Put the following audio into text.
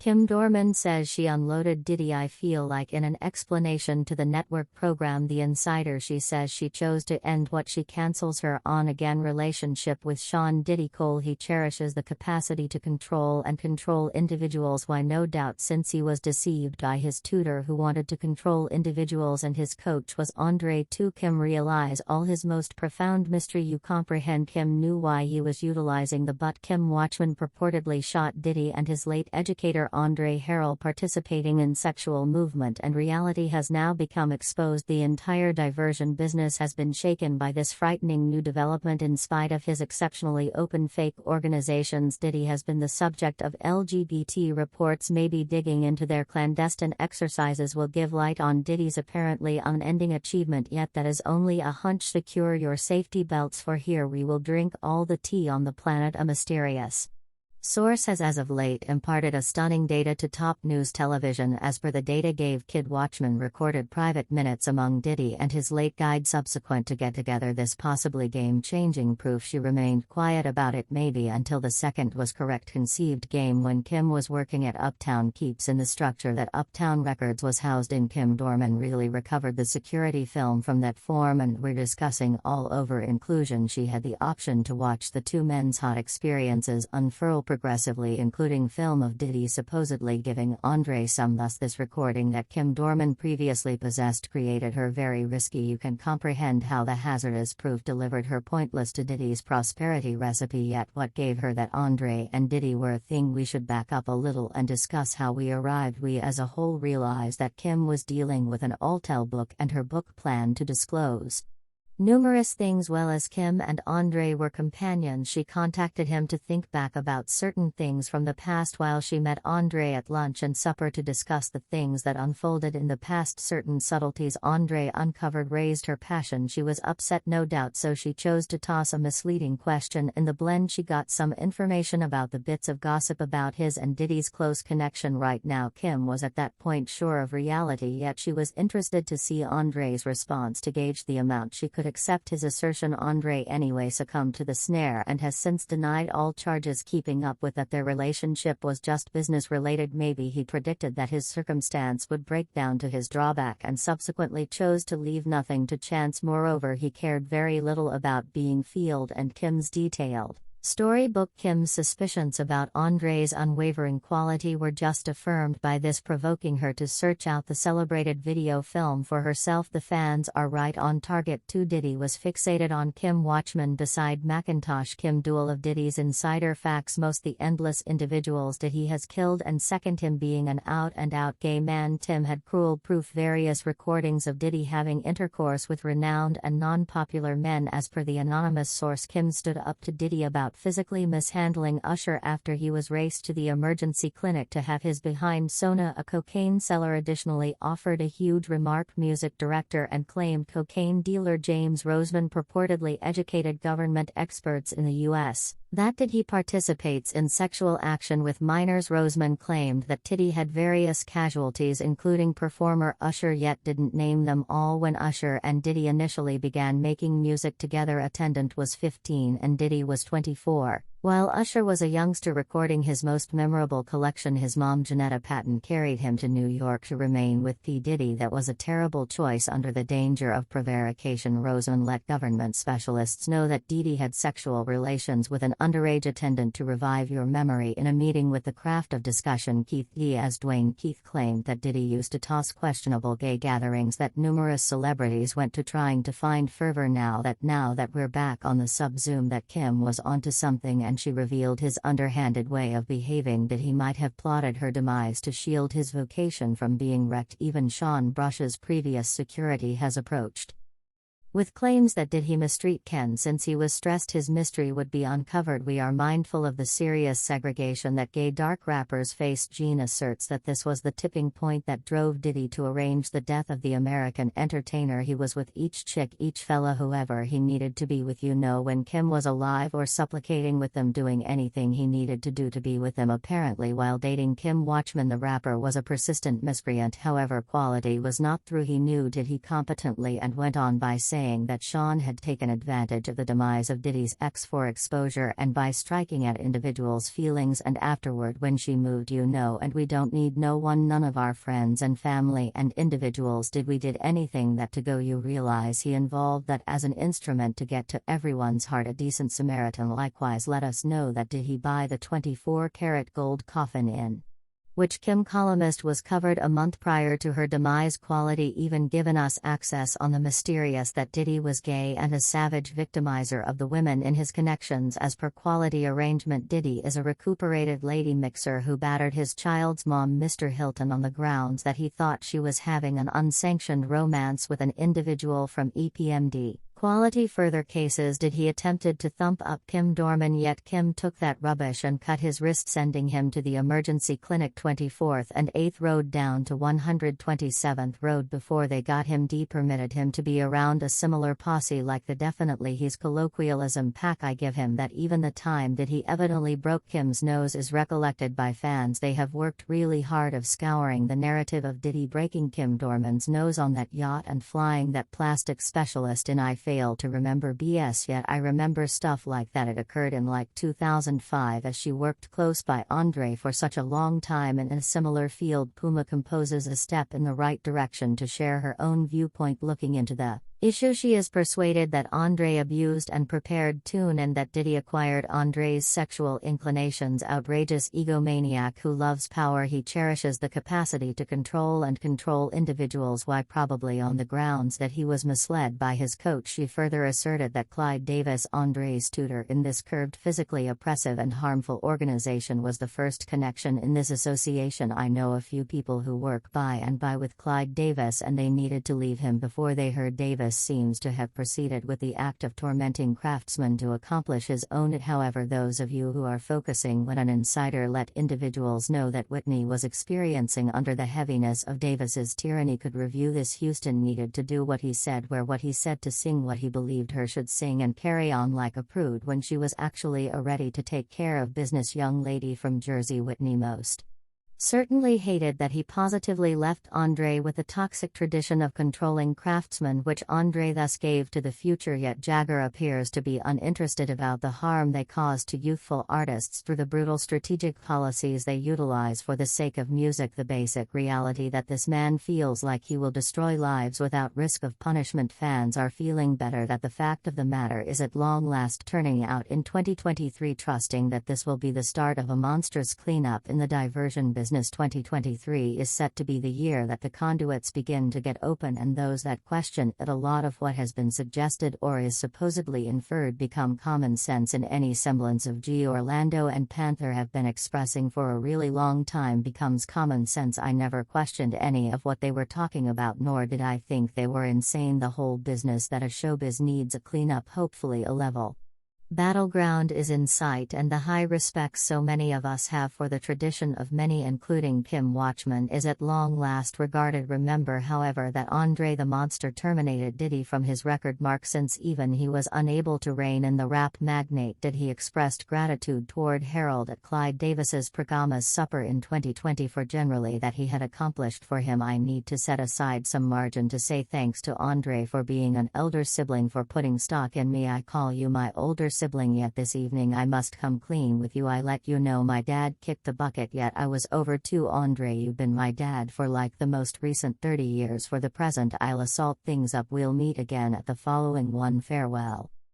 Kim Dorman says she unloaded Diddy. I feel like in an explanation to the network program The Insider, she says she chose to end what she cancels her on-again relationship with Sean Diddy Cole. He cherishes the capacity to control individuals. Why? No doubt, since he was deceived by his tutor who wanted to control individuals, and his coach was Andre too. Kim realize all his most profound mystery. You comprehend. Kim knew why he was utilizing the but Kim Watchman purportedly shot Diddy and his late educator Andre Harrell participating in sexual movement, and reality has now become exposed. The entire diversion business has been shaken by this frightening new development. In spite of his exceptionally open fake organizations, Diddy has been the subject of LGBT reports. Maybe digging into their clandestine exercises will give light on Diddy's apparently unending achievement, yet that is only a hunch. Secure your safety belts, for here we will drink all the tea on the planet. A mysterious source has as of late imparted a stunning data to top news television. As per the data gave, Kid Watchman recorded private minutes among Diddy and his late guide subsequent to get-together. This possibly game-changing proof. She remained quiet about it maybe until the second was correct. Conceived game when Kim was working at Uptown. Keeps in the structure that Uptown Records was housed in. Kim Dorman really recovered the security film from that form, and we're discussing all over inclusion. She had the option to watch the two men's hot experiences unfurl progressively, including film of Diddy supposedly giving Andre some. Thus this recording that Kim Dorman previously possessed created her very risky. You can comprehend how the hazardous proof delivered her pointless to Diddy's prosperity recipe. Yet what gave her that Andre and Diddy were a thing? We should back up a little and discuss how we arrived. We as a whole realized that Kim was dealing with an Altel book, and her book planned to disclose numerous things. Well, as Kim and Andre were companions, she contacted him to think back about certain things from the past while she met Andre at lunch and supper to discuss the things that unfolded in the past. Certain subtleties Andre uncovered raised her passion. She was upset, no doubt, so she chose to toss a misleading question in the blend. She got some information about the bits of gossip about his and Diddy's close connection. Right now Kim was at that point sure of reality, yet she was interested to see Andre's response to gauge the amount she could accept his assertion. Andre anyway succumbed to the snare and has since denied all charges, keeping up with that their relationship was just business related. Maybe he predicted that his circumstance would break down to his drawback and subsequently chose to leave nothing to chance. Moreover, he cared very little about being fooled, and Kim's detailed storybook. Kim's suspicions about Andre's unwavering quality were just affirmed by this, provoking her to search out the celebrated video film for herself. The fans are right on target too. Diddy was fixated on Kim Watchman beside Macintosh Kim. Duel of Diddy's insider facts. Most the endless individuals Diddy has killed, and second, him being an out-and-out gay man. Tim had cruel proof. Various recordings of Diddy having intercourse with renowned and non-popular men. As per the anonymous source, Kim stood up to Diddy about physically mishandling Usher after he was raced to the emergency clinic to have his behind sewn a cocaine cellar. Additionally offered a huge remark. Music director and claimed cocaine dealer James Roseman purportedly educated government experts in the U.S. that Diddy participates in sexual action with minors. Roseman claimed that Diddy had various casualties, including performer Usher, yet didn't name them all. When Usher and Diddy initially began making music together, Attendant was 15 and Diddy was 24. While Usher was a youngster recording his most memorable collection, his mom Janetta Patton carried him to New York to remain with P. Diddy. That was a terrible choice under the danger of prevarication. Roseman let government specialists know that Diddy had sexual relations with an underage attendant. To revive your memory, in a meeting with the Craft of Discussion, Keith Diaz Dwayne Keith claimed that Diddy used to toss questionable gay gatherings that numerous celebrities went to, trying to find fervor. Now that we're back on the sub-Zoom, that Kim was onto something, and she revealed his underhanded way of behaving. That he might have plotted her demise to shield his vocation from being wrecked. Even Sean Brush's previous security has approached with claims that did he mistreat Ken since he was stressed his mystery would be uncovered. We are mindful of the serious segregation that gay dark rappers faced. Gene asserts that this was the tipping point that drove Diddy to arrange the death of the American entertainer. He was with each chick, each fella, whoever he needed to be with, when Kim was alive, or supplicating with them, doing anything he needed to do to be with them. Apparently while dating Kim Watchman, the rapper was a persistent miscreant. However, quality was not through. He knew Diddy competently and went on by saying saying that Sean had taken advantage of the demise of Diddy's ex for exposure and by striking at individuals' feelings, and afterward when she moved, and we don't need no one, none of our friends and family and individuals did anything that to go. You realize he involved that as an instrument to get to everyone's heart, a decent Samaritan. Likewise let us know that did he buy the 24-karat gold coffin in which Kim columnist was covered a month prior to her demise. Quality even given us access on the mysterious that Diddy was gay and a savage victimizer of the women in his connections. As per Quality arrangement, Diddy is a recuperated lady mixer who battered his child's mom, Mr. Hilton, on the grounds that he thought she was having an unsanctioned romance with an individual from EPMD. Quality further cases did he attempted to thump up Kim Dorman, yet Kim took that rubbish and cut his wrist, sending him to the emergency clinic 24th and 8th Road down to 127th Road before they got him permitted him to be around a similar posse like the definitely he's colloquialism pack. I give him that even the time that he evidently broke Kim's nose is recollected by fans. They have worked really hard of scouring the narrative of Diddy breaking Kim Dorman's nose on that yacht and flying that plastic specialist in. I fail to remember BS, yet I remember stuff like that. It occurred in like 2005 as she worked close by Andre for such a long time and in a similar field. Puma composes a step in the right direction to share her own viewpoint looking into the issue. She is persuaded that Andre abused and prepared Tune and that Diddy acquired Andre's sexual inclinations. Outrageous egomaniac who loves power. He cherishes the capacity to control individuals. Why? Probably on the grounds that he was misled by his coach. She further asserted that Clyde Davis, Andre's tutor in this curved, physically oppressive and harmful organization, was the first connection in this association. I know a few people who work by and by with Clyde Davis, and they needed to leave him before they heard Davis seems to have proceeded with the act of tormenting Craftsman to accomplish his own end. However, those of you who are focusing when an insider let individuals know that Whitney was experiencing under the heaviness of Davis's tyranny could review this. Houston needed to do what he said, wear what he said, to sing what he believed her should sing, and carry on like a prude when she was actually a ready to take care of business young lady from Jersey. Whitney most certainly hated that he positively left Andre with the toxic tradition of controlling Craftsman, which Andre thus gave to the future. Yet Jagger appears to be uninterested about the harm they cause to youthful artists through the brutal strategic policies they utilize for the sake of music. The basic reality that this man feels like he will destroy lives without risk of punishment. Fans are feeling better that the fact of the matter is at long last turning out in 2023, trusting that this will be the start of a monstrous cleanup in the diversion business. 2023 is set to be the year that the conduits begin to get open, and those that question it, a lot of what has been suggested or is supposedly inferred become common sense. In any semblance of G. Orlando and Panther have been expressing for a really long time becomes common sense. I never questioned any of what they were talking about, nor did I think they were insane. The whole business that a showbiz needs a cleanup, hopefully a level battleground is in sight, and the high respect so many of us have for the tradition of many, including Kim Watchman, is at long last regarded. Remember, however, that Andre the Monster terminated Diddy from his record mark, since even he was unable to rein in the rap magnate. Did he expressed gratitude toward Harrell at Clyde Davis's Pragama's supper in 2020 for generally that he had accomplished for him. I need to set aside some margin to say thanks to Andre for being an elder sibling, for putting stock in me. I call you my older sibling, yet this evening I must come clean with you. I let you know my dad kicked the bucket, yet I was over too. Andre, you've been my dad for like the most recent 30 years. For the present I'll assault things up. We'll meet again at the following one. Farewell.